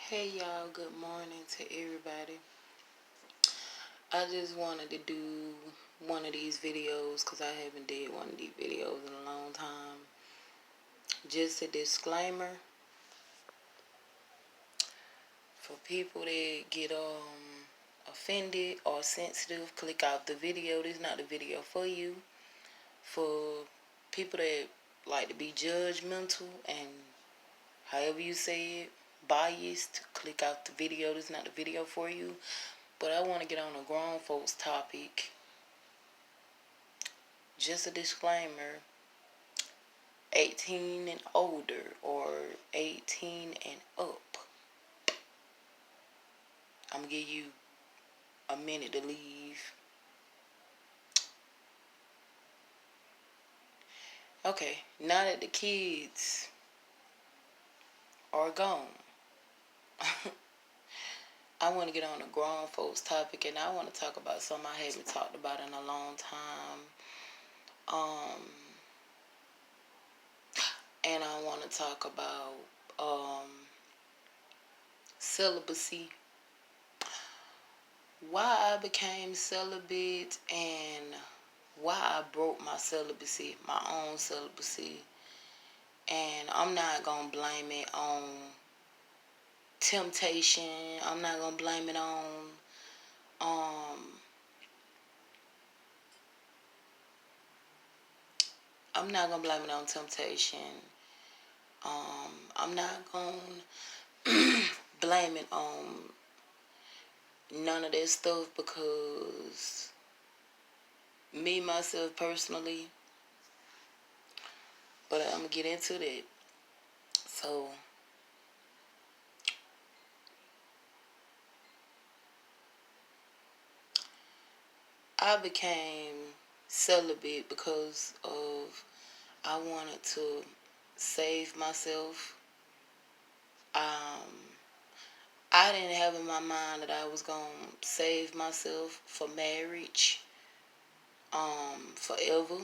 Hey y'all, good morning to everybody. I just wanted to do one of these videos because I haven't did one of these videos in a long time. Just a disclaimer for people that get offended or sensitive, click out the video. This is not the video for you. For people that like to be judgmental and however you say it, biased, click out the video. This is not the video for you. But I want to get on a grown folks topic. Just a disclaimer, 18 and older or 18 and up. I'm going to give you a minute to leave. Okay, now that the kids are gone, I want to get on a grown folks topic, and I want to talk about something I haven't talked about in a long time. And I want to talk about celibacy, why I became celibate, and why I broke my celibacy, my own celibacy. And I'm not going to blame it on temptation. I'm not going to blame it on I'm not going to blame it on temptation. I'm not going to blame it on none of that stuff, because me, myself, personally, but I'm going to get into that. So, I became celibate because of I wanted to save myself. I didn't have in my mind that I was going to save myself for marriage forever.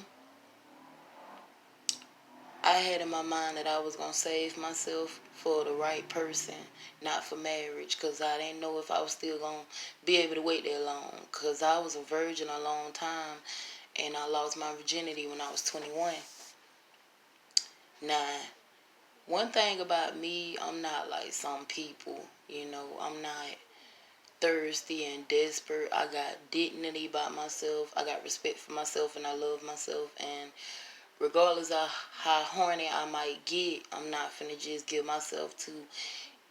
I had in my mind that I was going to save myself for the right person, not for marriage, because I didn't know if I was still going to be able to wait that long, because I was a virgin a long time, and I lost my virginity when I was 21. Now, one thing about me, I'm not like some people, I'm not thirsty and desperate. I got dignity about myself. I got respect for myself, and I love myself. And regardless of how horny I might get, I'm not finna just give myself to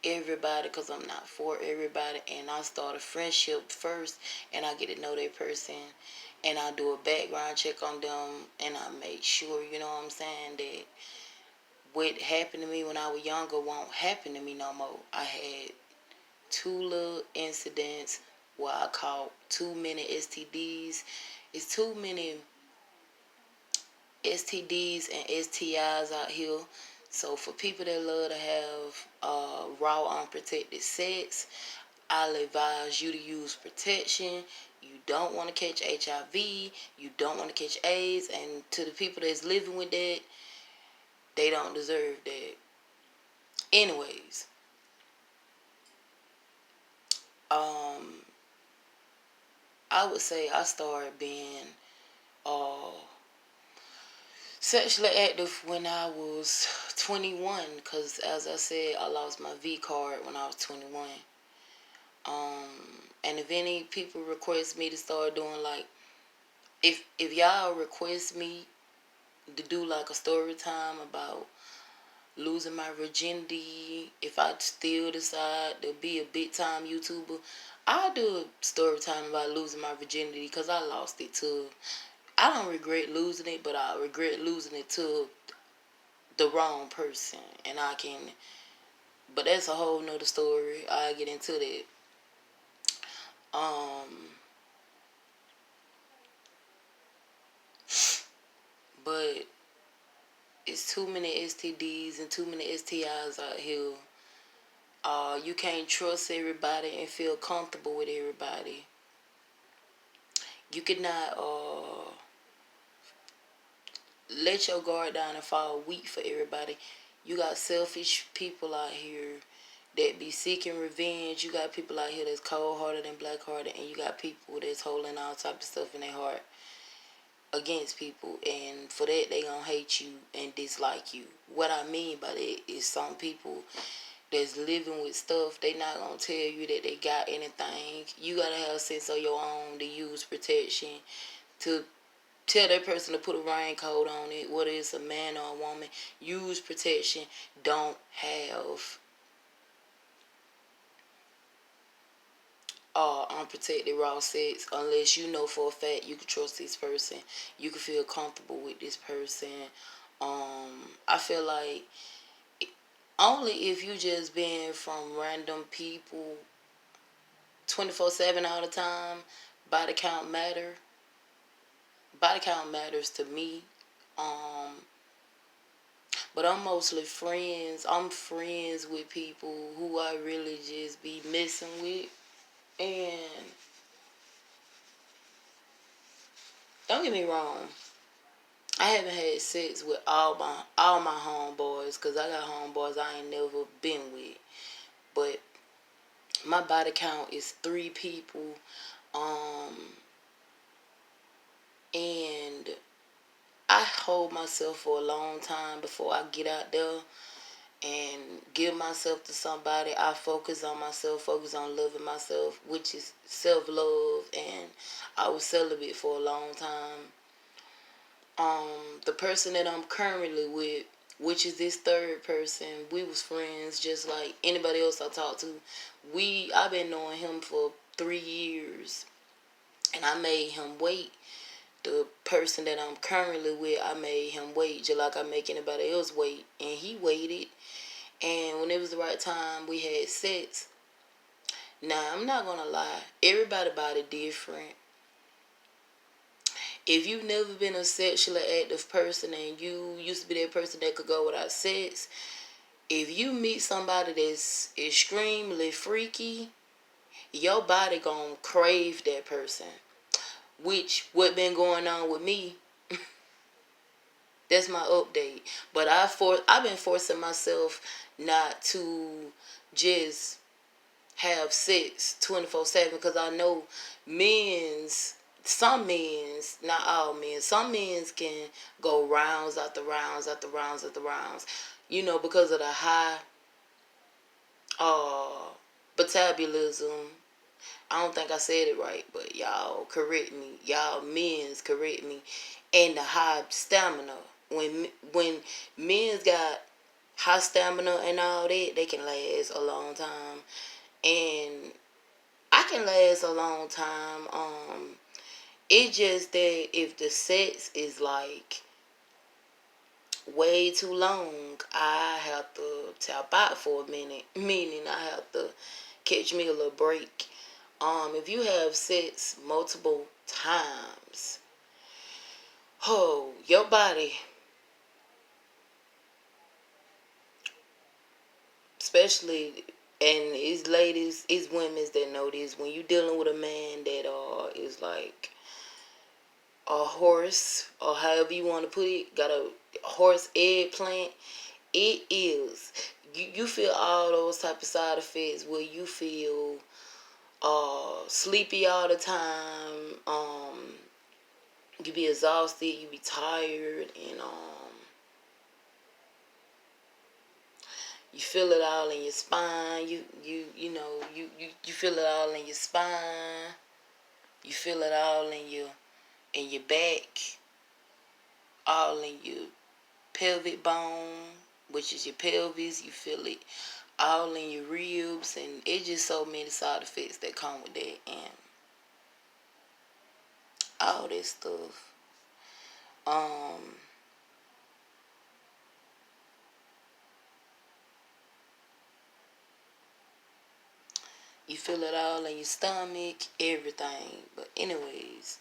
everybody, because I'm not for everybody. And I start a friendship first, and I get to know that person, and I do a background check on them, and I make sure, you know what I'm saying, that what happened to me when I was younger won't happen to me no more. I had 2 little incidents where I caught too many STDs. It's too many STDs and STIs out here. So for people that love to have raw, unprotected sex, I'll advise you to use protection. You don't want to catch HIV. You don't want to catch AIDS. And to the people that's living with that, they don't deserve that. Anyways, I would say I started being sexually active when I was 21, because as I said, I lost my V card when I was 21. And if any people request me to start doing, like, if y'all request me to do like a story time about losing my virginity, if I still decide to be a big time YouTuber, I'll do a story time about losing my virginity, because I lost it to, I don't regret losing it, but I regret losing it to the wrong person. And but that's a whole nother story. I'll get into that. But it's too many STDs and too many STIs out here. You can't trust everybody and feel comfortable with everybody. You cannot let your guard down and fall weak for everybody. You got selfish people out here that be seeking revenge. You got people out here that's cold hearted and black hearted, and you got people that's holding all type of stuff in their heart against people, and for that they gonna hate you and dislike you. What I mean by that is some people that's living with stuff, they not gonna tell you that they got anything. You gotta have sense of your own to use protection, to tell that person to put a raincoat on it, whether it's a man or a woman. Use protection. Don't have unprotected raw sex unless you know for a fact you can trust this person. You can feel comfortable with this person. I feel like only if you just been from random people 24/7 all the time, body count matter. Body count matters to me. Um, but I'm mostly friends. I'm friends with people who I really just be messing with. And don't get me wrong, I haven't had sex with all my homeboys, cause I got homeboys I ain't never been with. But my body count is 3 people, um, and I hold myself for a long time before I get out there and give myself to somebody. I focus on myself, focus on loving myself, which is self-love, and I was celibate for a long time. The person that I'm currently with, which is this third person, we was friends just like anybody else I talked to. I've been knowing him for 3 years, and I made him wait. The person that I'm currently with, I made him wait just like I make anybody else wait, and he waited. And when it was the right time, we had sex. Now, I'm not gonna lie, everybody body different. If you've never been a sexually active person and you used to be that person that could go without sex, if you meet somebody that's extremely freaky, your body gonna crave that person. Which what been going on with me. That's my update. But I've been forcing myself not to just have sex 24/7, because I know some men's, not all men, some men's can go rounds after rounds after rounds after rounds, because of the high uh metabolism. I don't think I said it right, but y'all correct me. Y'all men's correct me. And the high stamina. When men's got high stamina and all that, they can last a long time. And I can last a long time. It's just that if the sex is like way too long, I have to tap out for a minute. Meaning I have to catch me a little break. If you have sex multiple times, your body, especially, and it's ladies, it's women that know this. When you dealing with a man that is like a horse, or however you want to put it, got a horse eggplant, it is. You feel all those type of side effects where you feel sleepy all the time. You be exhausted, you be tired, and you feel it all in your spine. You feel it all in your spine. You feel it all in your back, all in your pelvic bone, which is your pelvis. You feel it all in your ribs, and it's just so many side effects that come with that, and all that stuff. Um, you feel it all in your stomach, everything. But anyways,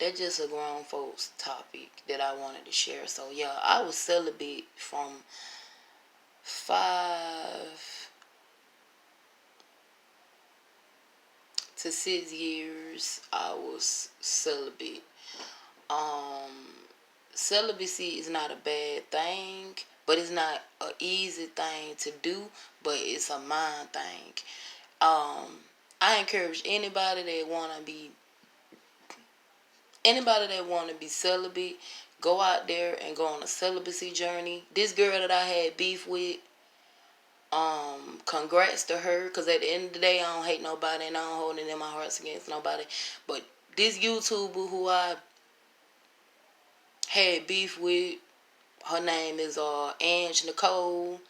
that's just a grown folks topic that I wanted to share. So yeah, I was celibate from 5 to 6 years. I was celibate. Um, Celibacy is not a bad thing, but it's not an easy thing to do, but it's a mind thing. I encourage anybody that wanna be celibate, go out there and go on a celibacy journey. This girl that I had beef with, congrats to her, because at the end of the day, I don't hate nobody and I don't hold it in my hearts against nobody. But this YouTuber who I had beef with, her name is Ange Nicole.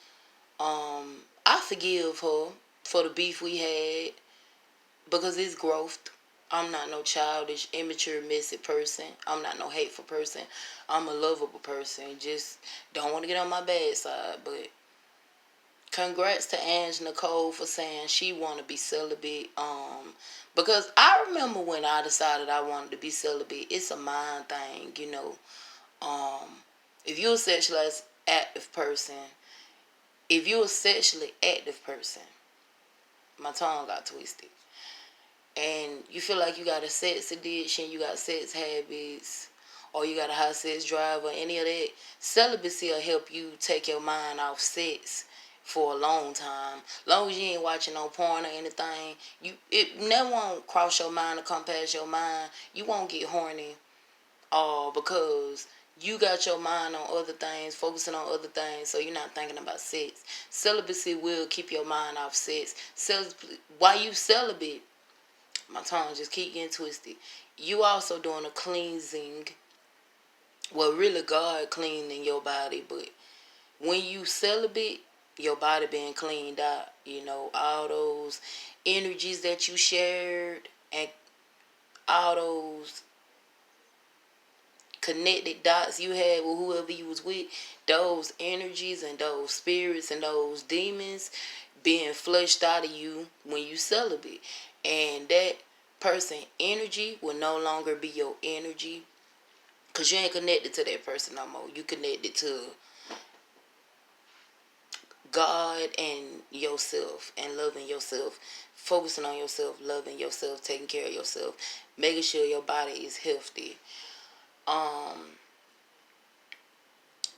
I forgive her for the beef we had because it's growth. I'm not no childish, immature, messy person. I'm not no hateful person. I'm a lovable person. Just don't want to get on my bad side. But congrats to Ange Nicole for saying she want to be celibate. Because I remember when I decided I wanted to be celibate. It's a mind thing, you know. If you're a sexually active person, if you're a sexually active person, my tongue got twisted, and you feel like you got a sex addiction, you got sex habits, or you got a high sex drive or any of that, celibacy will help you take your mind off sex for a long time. Long as you ain't watching no porn or anything, it never won't cross your mind or come past your mind. You won't get horny, because you got your mind on other things, focusing on other things, so you're not thinking about sex. Celibacy will keep your mind off sex. While you celibate, my tongue just keep getting twisted. You also doing a cleansing. Well, really, God cleaning your body, but when you celibate, your body being cleaned out. You know, all those energies that you shared and all those connected dots you had with whoever you was with, those energies and those spirits and those demons being flushed out of you when you celibate. And that person energy will no longer be your energy, because you ain't connected to that person no more. You connected to God and yourself, and loving yourself, focusing on yourself, loving yourself, taking care of yourself, making sure your body is healthy.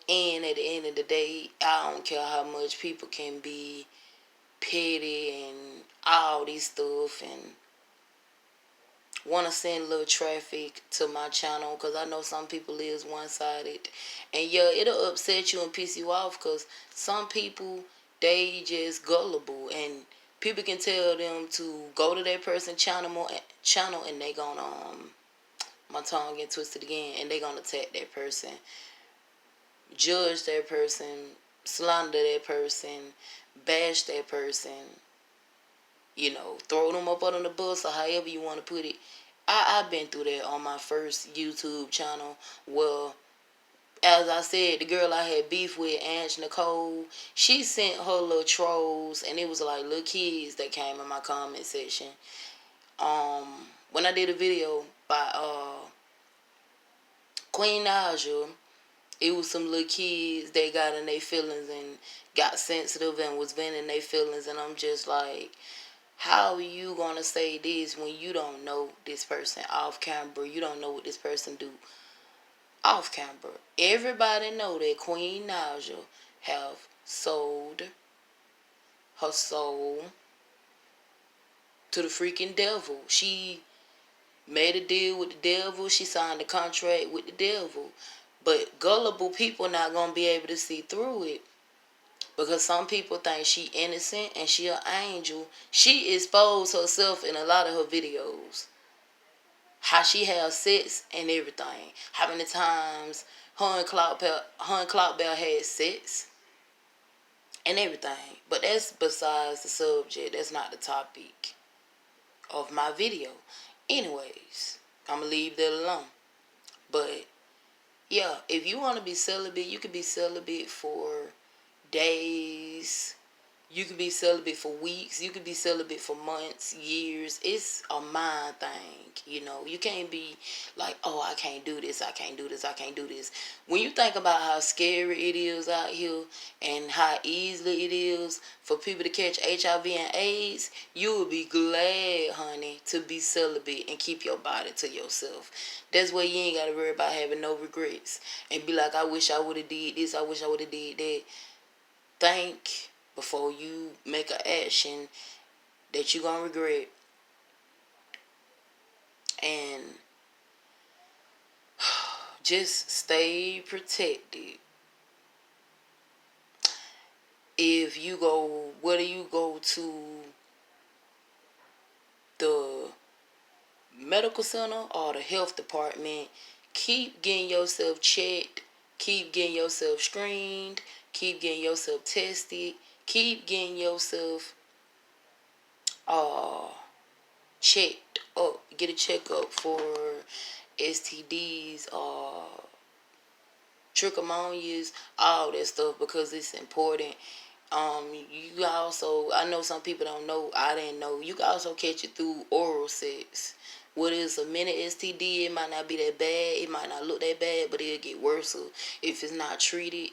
And at the end of the day, I don't care how much people can be petty and all these stuff and want to send little traffic to my channel, because I know some people is one-sided. And yeah, it'll upset you and piss you off, because some people, they just gullible, and people can tell them to go to their person's channel and they gonna, my tongue get twisted again, and they gonna attack that person, judge that person, slander that person, bash that person, throw them up on the bus, or however you want to put it. I've been through that on my first YouTube channel. Well, as I said, the girl I had beef with, Ange Nicole, she sent her little trolls, and it was like little kids that came in my comment section. When I did a video by Queen Naja, it was some little kids that got in their feelings and got sensitive and was venting their feelings, and I'm just like, how are you gonna say this when you don't know this person off camera? You don't know what this person do off camera. Everybody know that Queen Naja have sold her soul to the freaking devil. She made a deal with the devil. She signed a contract with the devil. But gullible people not gonna be able to see through it, because some people think she innocent and she an angel. She exposed herself in a lot of her videos. How she has sex and everything. How many times her and Cloud Bell had sex and everything. But that's besides the subject. That's not the topic of my video. Anyways, I'm going to leave that alone. But yeah, if you want to be celibate, you can be celibate for days. You could be celibate for weeks. You could be celibate for months, years. It's a mind thing, you know. You can't be like, oh, I can't do this, I can't do this, I can't do this. When you think about how scary it is out here and how easily it is for people to catch HIV and AIDS, you would be glad, honey, to be celibate and keep your body to yourself. That's why you ain't got to worry about having no regrets and be like, I wish I would have did this, I wish I would have did that. Think before you make an action that you're gonna regret, and just stay protected. If you go, whether you go to the medical center or the health department, keep getting yourself checked, keep getting yourself screened, keep getting yourself tested, keep getting yourself uh checked up, get a checkup for STDs, trichomonias, all that stuff, because it's important. You also, I know some people don't know, I didn't know, you can also catch it through oral sex. What is a minute STD, it might not be that bad, it might not look that bad, but it'll get worse if it's not treated.